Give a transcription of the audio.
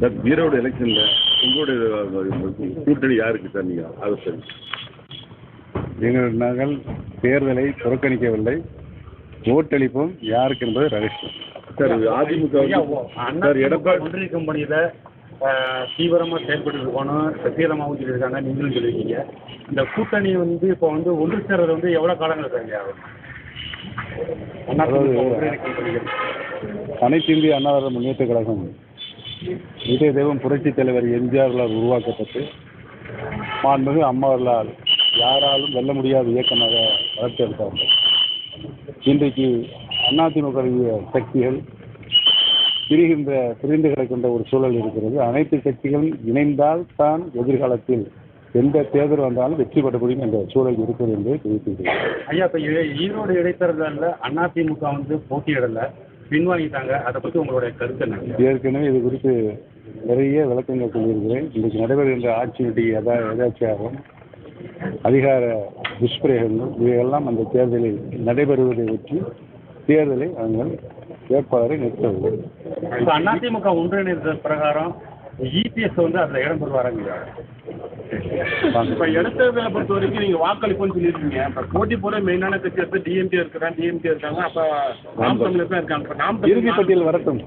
Sir Erode எலெக்ஷனில் உங்களுடைய கூட்டணி யாருக்கு சார் நீங்கள் அதை சரி? நாங்கள் தேர்தலை புறக்கணிக்கவில்லை, ஓட்டளிப்போம் யாருக்கு என்பது ரகசியம். சார் அதிமுக சார் எடப்பாடி ஒன்றிய கம்பெனியில் தீவிரமாக செயல்பட்டு இருக்கணும், வெற்றிகரமாகவும் சொல்லியிருக்காங்க, நீங்களும் சொல்லியிருக்கீங்க. இந்த கூட்டணி இப்போ ஒன்று சேர்றது எவ்வளோ காலங்கள் சார் ஆகும்? அனைத்து இந்திய அண்ணா திராவிட முன்னேற்ற கழகம் இதய தெய்வம் புரட்சித் தலைவர் எம்ஜிஆர்களால் உருவாக்கப்பட்டு மாண்புமிகு அம்மாவர்களால் யாராலும் வெல்ல முடியாத இயக்கமாக வளர்த்தெடுத்தார்கள். இன்றைக்கு அதிமுக சக்திகள் பிரிந்து கிடக்கின்ற ஒரு சூழல் இருக்கிறது. அனைத்து கட்சிகளும் இணைந்தால் தான் எதிர்காலத்தில் எந்த தேர்தல் வந்தாலும் வெற்றி பெற முடியும் என்ற சூழல் இருக்கிறது என்று தெரிவித்திருக்கிறது. ஐயா, இப்போ ஈரோடு இடைத்தேர்தலில் அதிமுக போட்டியிடலை, பின்வாங்கிட்டாங்க. அதை பற்றி உங்களுடைய கருத்து என்ன? ஏற்கனவே இது குறித்து நிறைய விளக்கங்கள் சொல்லியிருக்கிறேன். இன்றைக்கு நடைபெறுகின்ற ஆட்சியினுடைய எதாச்சியாகவும் அதிகார துஷ்பிரயோகங்கள் இவையெல்லாம் அந்த தேர்தலில் நடைபெறுவதை ஒட்டி தேர்தலை அவங்கள் வேட்பாளரை நிறுத்தவில்லை. இப்போ அதிமுக ஒன்றிணைந்த பிரகாரம் இபிஎஸ் அதில் இடம் பெறுவாருங்க. இப்போ இடைத்தேர்தலை பொறுத்த வரைக்கும் நீங்கள் வாக்களிப்புன்னு சொல்லியிருக்கீங்க. இப்போ போட்டி போகிற மெயினான கட்சி எடுத்து டிஎம்கே இருக்காங்க, அப்போ நாம் தமிழர் தான் இருக்காங்க. இப்போ நாம் இறுதிப்பட்டியல் வரட்டும்.